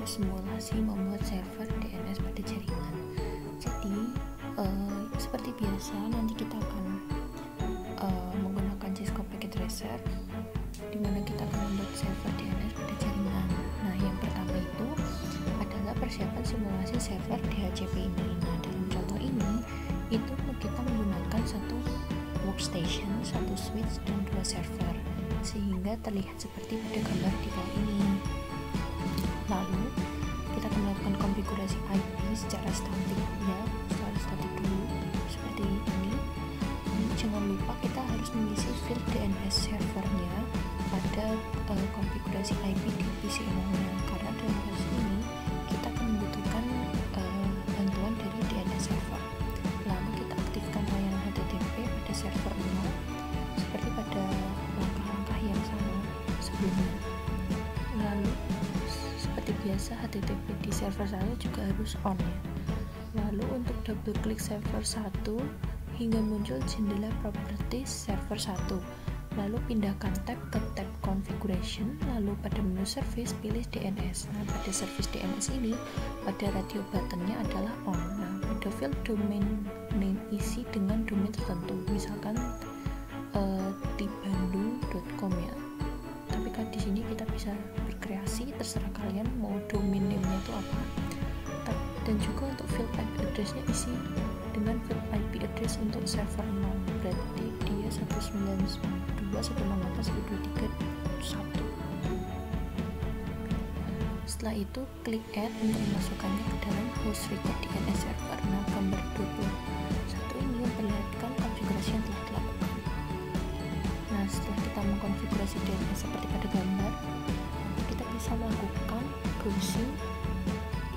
simulasi membuat server DNS pada jaringan. Jadi seperti biasa nanti kita akan menggunakan Cisco Packet Tracer, di mana kita akan membuat server DNS pada jaringan. Nah, yang pertama itu adalah persiapan simulasi server DHCP ini. Nah, dalam contoh ini itu kita menggunakan satu workstation, satu switch, dan 2 server, sehingga terlihat seperti pada gambar di bawah ini. Lalu kita akan melakukan konfigurasi IP secara statik, ya, secara statik dulu seperti ini. Dan jangan lupa kita harus mengisi field DNS servernya pada konfigurasi IP di PC nya, karena dalam kasus ini kita akan membutuhkan bantuan dari DNS server. Lalu kita aktifkan layanan HTTP pada server 0 seperti pada langkah-langkah yang sama sebelumnya. Lalu seperti biasa HTTP di server 1 juga harus on, ya. Lalu untuk double klik server 1 hingga muncul jendela properties server 1. Lalu pindahkan tab ke tab configuration, lalu pada menu service pilih DNS. Nah, pada service DNS ini pada radio buttonnya adalah on. Nah, pada field domain name isi dengan domain tertentu, misalkan di bandung.com, ya. Tapi kan di sini kita bisa berkreasi, terserah kalian mau domain name-nya itu apa. Dan juga untuk field IP address-nya isi dengan field IP address untuk server 0, berarti dia 192.168.123.1. Setelah itu klik add untuk memasukkannya ke dalam host record DNS server. Nah, gambar 21 ini memperlihatkan konfigurasi yang telah dilakukan. Nah, setelah kita mengkonfigurasi DNS seperti pada gambar, kita bisa melakukan browsing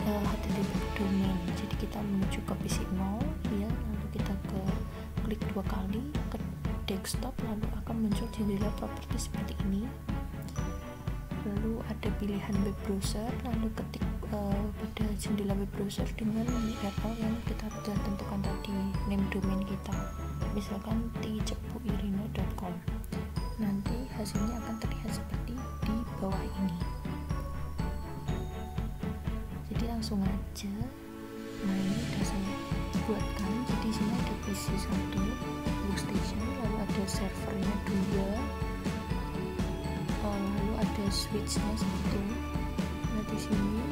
HTTP domain. Jadi kita menuju ke PC 0, ya, lalu kita klik 2 kali ke desktop, lalu akan muncul jendela properti seperti ini. Lalu ada pilihan web browser, lalu ketik pada jendela web browser dengan URL yang kita telah tentukan tadi, name domain kita, misalkan ticepuirino.com. Nanti hasilnya akan terlihat seperti di bawah ini. Jadi langsung aja. Nah, ini sudah saya buatkan. Jadi sini ada PC 1 workstation, lalu ada servernya 2, lalu ada switchnya 1. Nah, di sini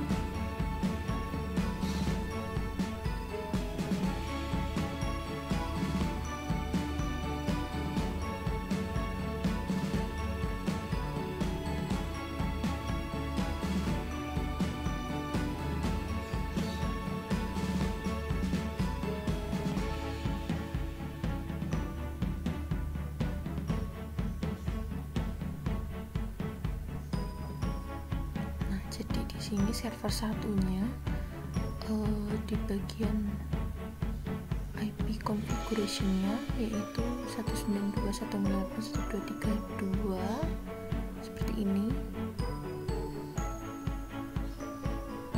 sini server satunya di bagian IP configuration-nya yaitu 192.168.123.2 seperti ini.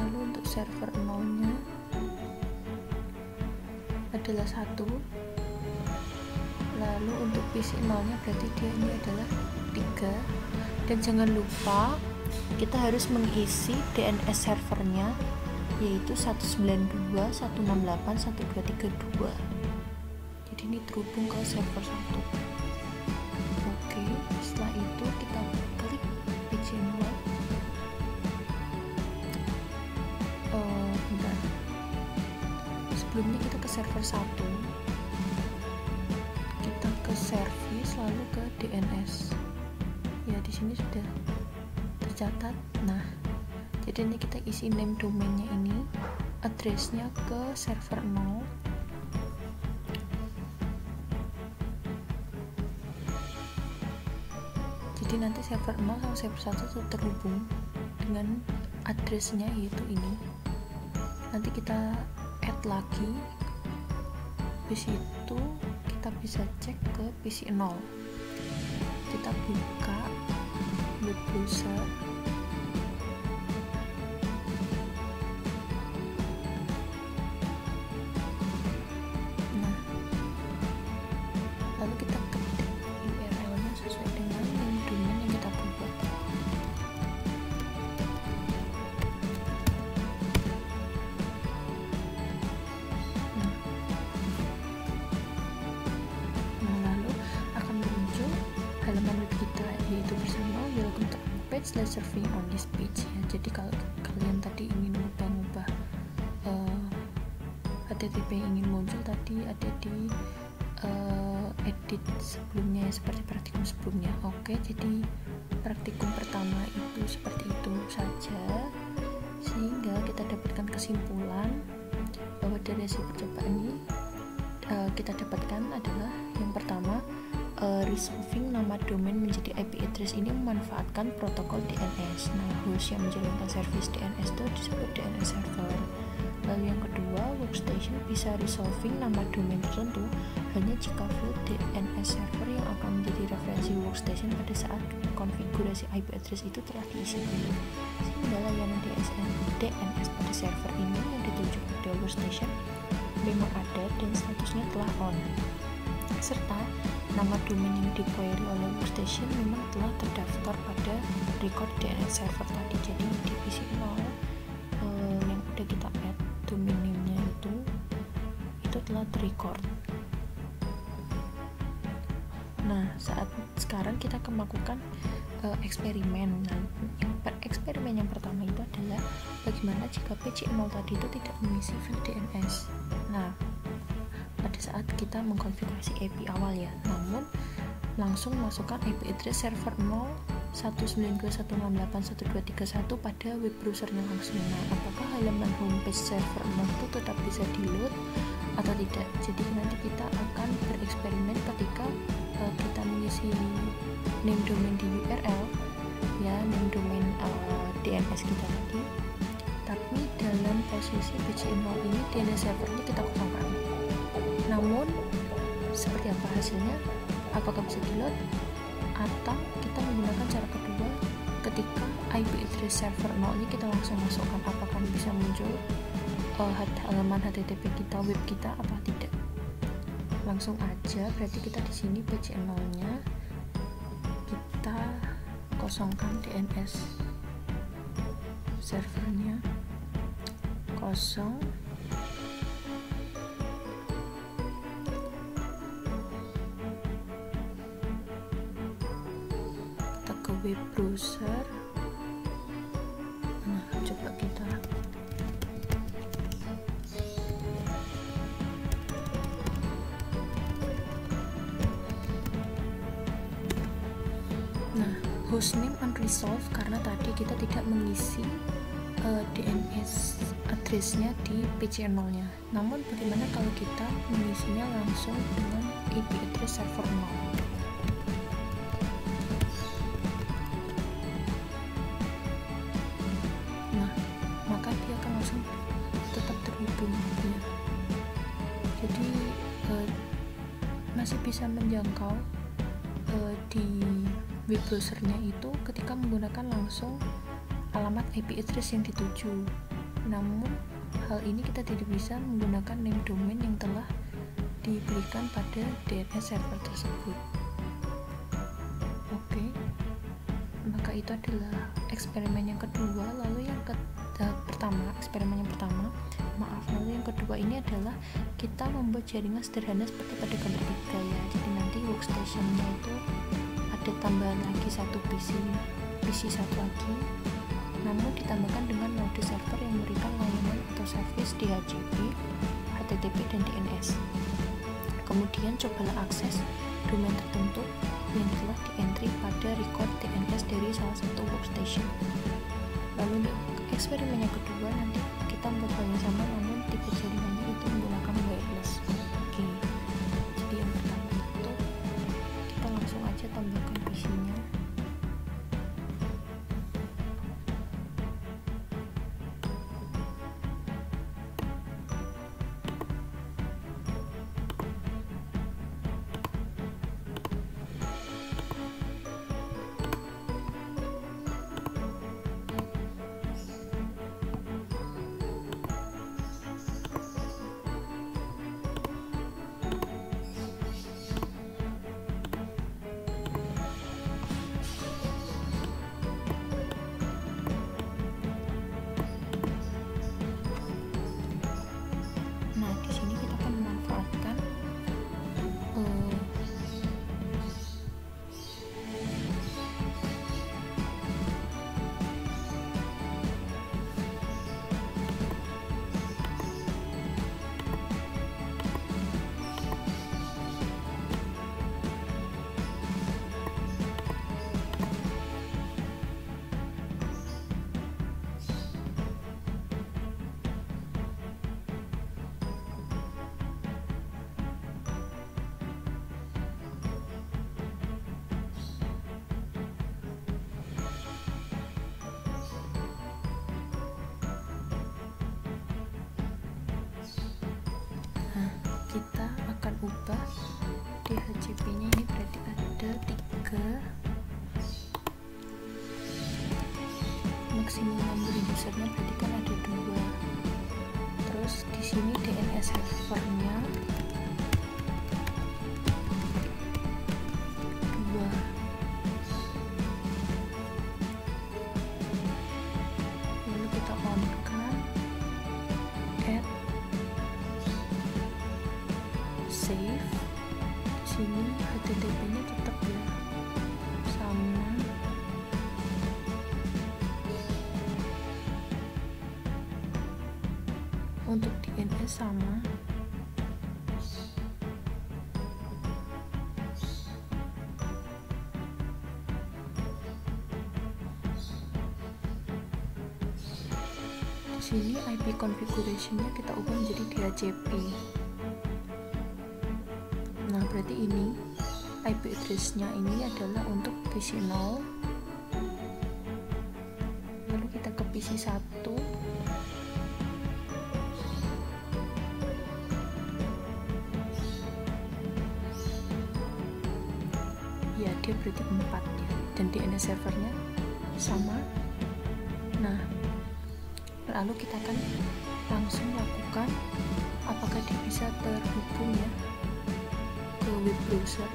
Lalu untuk server 0-nya adalah 1. Lalu untuk PC 0-nya berarti dia ini adalah 3. Dan jangan lupa kita harus mengisi DNS servernya yaitu 192.168.123.2. Jadi ini terhubung ke server 1. Oke, setelah itu kita klik PC 0. Bentar. Sebelumnya kita ke server 1. Kita ke service lalu ke DNS. Ya, di sini sudah tercatat. Nah, jadi ini kita isi name domainnya ini, addressnya ke server 0. Jadi nanti server 0 sama server 1 itu terhubung dengan addressnya yaitu ini. Nanti kita add lagi, habis itu kita bisa cek ke PC 0. Kita buka web browser, nah, lalu kita ketik URL-nya sesuai dengan name domain yang kita buat. halaman web kita, yaitu bersama welcome to our page, let's surfing on this page ya. Jadi kalau kalian tadi ingin mengubah HTTP yang ingin muncul tadi ada di edit sebelumnya ya, seperti praktikum sebelumnya. Oke, jadi praktikum pertama itu seperti itu saja, sehingga kita dapatkan kesimpulan bahwa dari hasil percobaan ini kita dapatkan adalah yang pertama, resolving nama domain menjadi IP address ini memanfaatkan protokol DNS. Nah, host yang menjalankan service DNS itu disebut DNS server. Lalu yang kedua, workstation bisa resolving nama domain tertentu hanya jika field DNS server yang akan menjadi referensi workstation pada saat konfigurasi IP address itu telah diisi dulu, sehingga layanan DNS pada server ini yang ditunjuk pada workstation memang ada dan statusnya telah on, serta nama domain yang di-query oleh workstation memang telah terdaftar pada record DNS server tadi. Jadi di PC0 yang udah kita add domain name-nya itu telah terrecord. Nah, saat sekarang kita akan melakukan eksperimen. Nah, eksperimen yang pertama itu adalah bagaimana jika PC0 tadi itu tidak mengisi field DNS. Nah, pada saat kita mengkonfigurasi IP awal ya, namun langsung masukkan IP address server 0.192.168.1.231 pada web browsernya langsung. Nah, apakah halaman homepage server 0 itu tetap bisa di-load atau tidak? Jadi nanti kita akan bereksperimen ketika kita mengisi name domain di URL ya, name domain DNS kita tadi, tapi dalam posisi PC0 ini DNS servernya kita kosongkan. Namun seperti apa hasilnya? Apakah bisa di-load atau kita menggunakan cara kedua, ketika IP address server 0 ini kita langsung masukkan, apakah bisa muncul halaman HTTP kita, web kita apa tidak? Langsung aja, berarti kita di sini PC0 nya kita kosongkan, DNS servernya kosong. Kita ke web browser. Nah, coba kita hostname unresolved karena tadi kita tidak mengisi DNS address-nya di PC0 nya. Namun bagaimana kalau kita mengisinya langsung dengan IP address server 0? Nah, maka dia akan langsung tetap terhubung ya. Jadi masih bisa menjangkau di web browsernya itu ketika menggunakan langsung alamat IP address yang dituju. Namun hal ini kita tidak bisa menggunakan name domain yang telah diberikan pada DNS server tersebut. Oke, maka itu adalah eksperimen yang kedua. Lalu yang eksperimen yang pertama, lalu yang kedua ini adalah kita membuat jaringan sederhana seperti pada gambar 3 ya. Jadi nanti workstation-nya itu ada tambahan lagi satu PC satu lagi, namun ditambahkan dengan mode server yang memberikan layanan atau service DHCP, HTTP, dan DNS. Kemudian cobalah akses domain tertentu yang telah di-entry pada record DNS dari salah satu workstation. Lalu untuk eksperimen yang kedua nanti kita membuat hal yang sama, namun tipe jaringannya itu menggunakan wireless. Oke. Jadi yang pertama itu kita langsung aja tambahkan PC-nya. DHCP nya ini berarti ada 3, maksimum number usernya berarti kan ada 2. Terus di sini DNS servernya 2. Lalu kita on kan add save. Di sini HTTP nya tetap ya sama. Untuk DNS sama. Di sini IP configuration-nya kita ubah menjadi DHCP. Nah, berarti ini IP address-nya ini adalah untuk PC 0. Lalu kita ke PC 1. Ya, dia berarti 4 ya. Dan DNS servernya sama. Nah, lalu kita akan langsung lakukan apakah dia bisa terhubung ya ke web browser.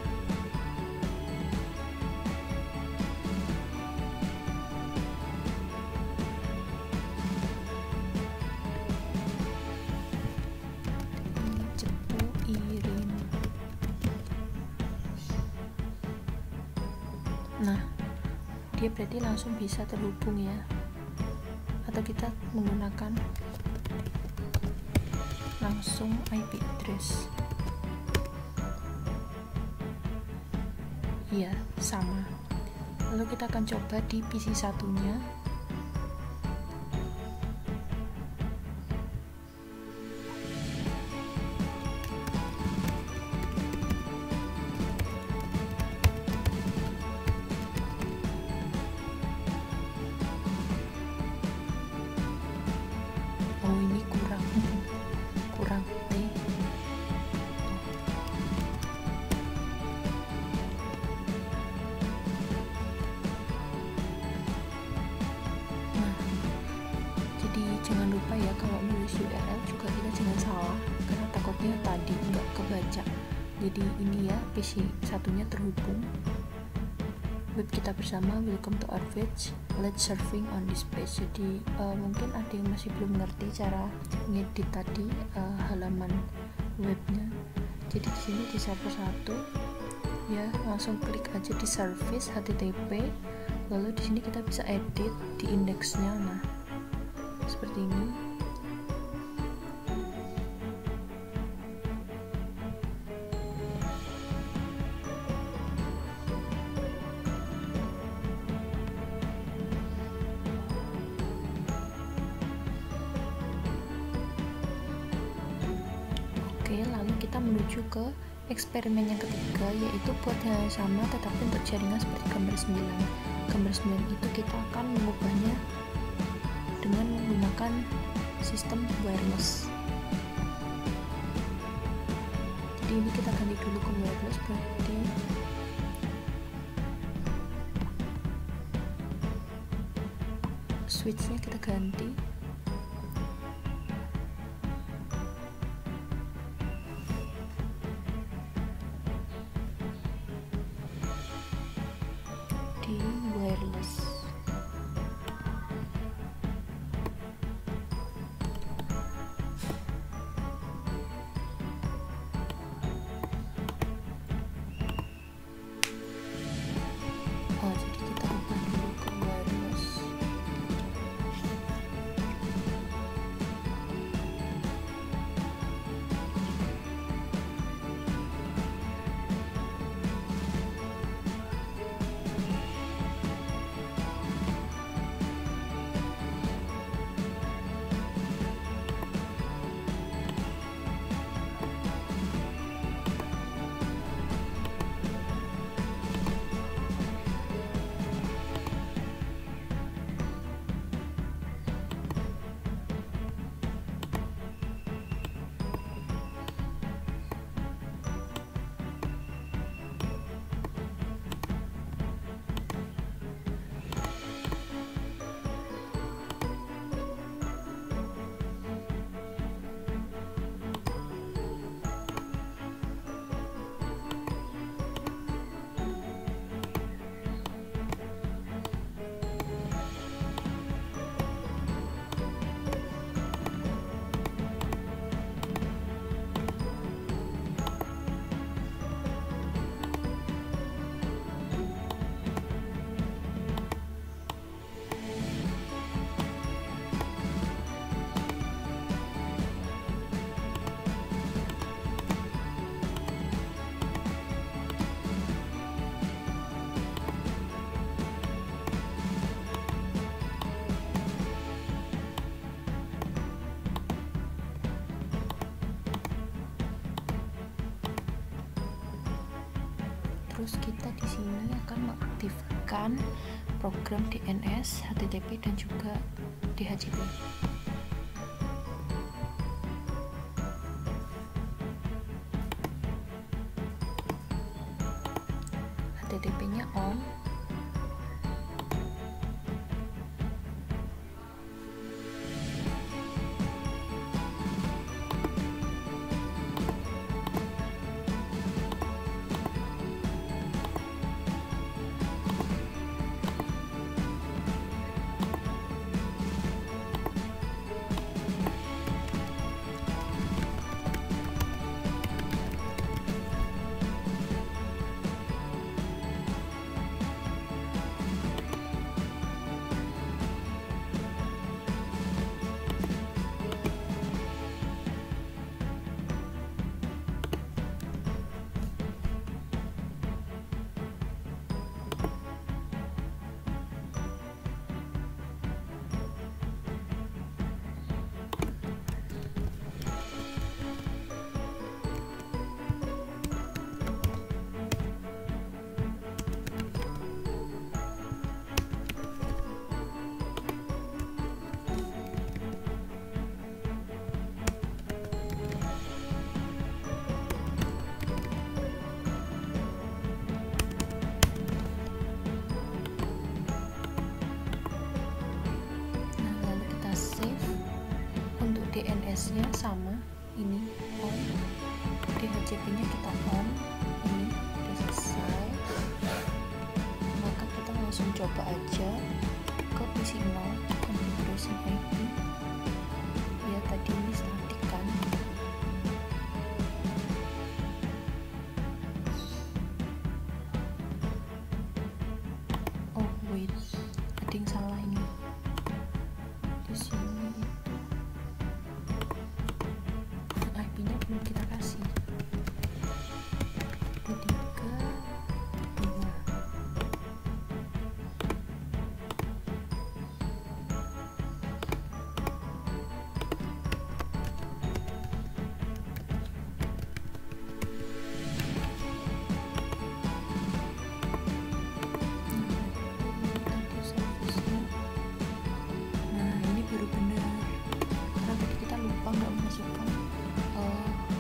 Cepu Irin. Nah, dia berarti langsung bisa terhubung ya. Atau kita menggunakan langsung IP address. Iya, sama. Lalu kita akan coba di PC satunya. Oh, ini kurang T. Nah, jadi jangan lupa ya kalau nulis URL juga kita jangan salah, karena takutnya tadi nggak kebaca. Jadi ini ya, PC satunya terhubung. Web kita bersama, welcome to our page, let's surfing on this page. Jadi mungkin ada yang masih belum ngerti cara ngedit tadi halaman webnya. Jadi di sini di server 1 ya, langsung klik aja di service HTTP. Lalu di sini kita bisa edit di indeksnya. Nah, seperti ini. Oke, lalu kita menuju ke eksperimen yang ketiga, yaitu buat hal yang sama tetapi untuk jaringan seperti gambar 9. Gambar 9 itu kita akan mengubahnya dengan menggunakan sistem wireless. Jadi ini kita ganti dulu ke wireless, berarti switchnya kita ganti. Di wireless. Oh, jadi kita ubah dulu ke wireless. Terus kita di sini akan mengaktifkan program DNS, HTTP dan juga DHCP. HTTP-nya on. DNS-nya sama, ini on, DHCP-nya kita on, ini udah selesai. Maka kita langsung coba aja ke PC 0 configuration IP. Ya tadi ini static kan. Oh wait, ada yang salah ini. Di sini IP-nya belum kita kasih. 23.2. Nah ini baru benar, karena tadi kita lupa nggak memasukkan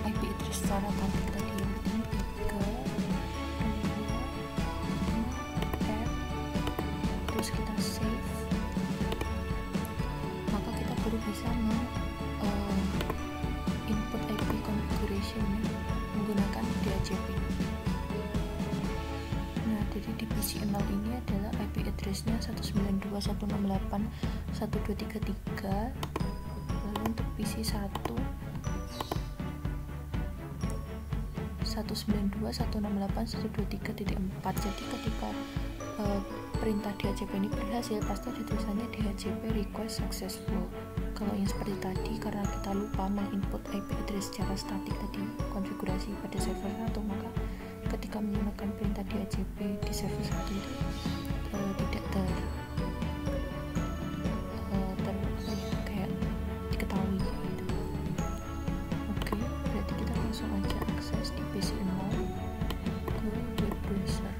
IP address secara tampil tadi. Ini 3, 2, 5, terus kita save. Maka kita baru bisa input IP configuration menggunakan DHCP. Nah jadi di PC 0 ini adalah IP address-nya 192.168.123.3. Lalu untuk PC 1 192.168.123.4. Jadi ketika perintah DHCP ini berhasil, pasti ada tulisannya DHCP request successful. Kalau yang seperti tadi, karena kita lupa menginput IP address secara statik tadi, konfigurasi pada server 1, maka ketika menggunakan perintah DHCP di server 1 itu tidak kayak diketahui gitu. Oke, berarti kita langsung aja akses di PC 0 ke web browser.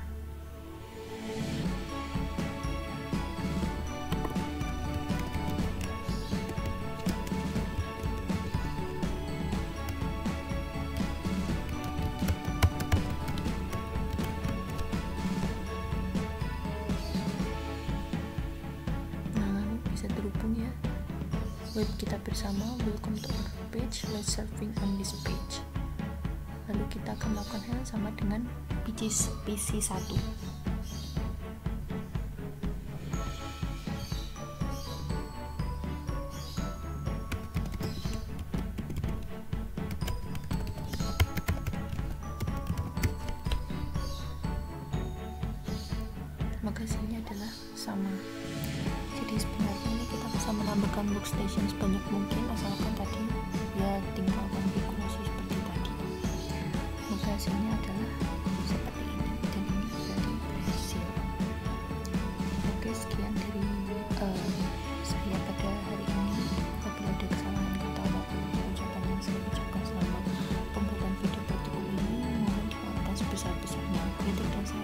Terhubung ya, web kita bersama. Welcome to our page, let's surfing on this page. Lalu kita akan melakukan hal yang sama dengan PC 1. Maka hasilnya adalah sama. Jadi sebenarnya ini kita bisa menambahkan workstation sebanyak mungkin, asalkan tadi ya tinggal konfigurasi seperti tadi. Maka hasilnya adalah seperti ini, dan ini berarti berhasil. Oke, sekian dari saya pada hari ini. Apabila ada kesalahan kata maupun ucapan yang saya ucapkan selama pembuatan video tutorial ini, mohon dimaafkan sebesar-besarnya. Kritik dan saran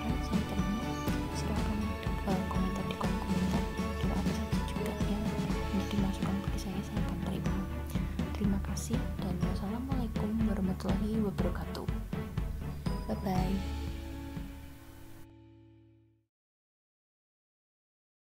Terima kasih dan wassalamualaikum warahmatullahi wabarakatuh. Bye bye.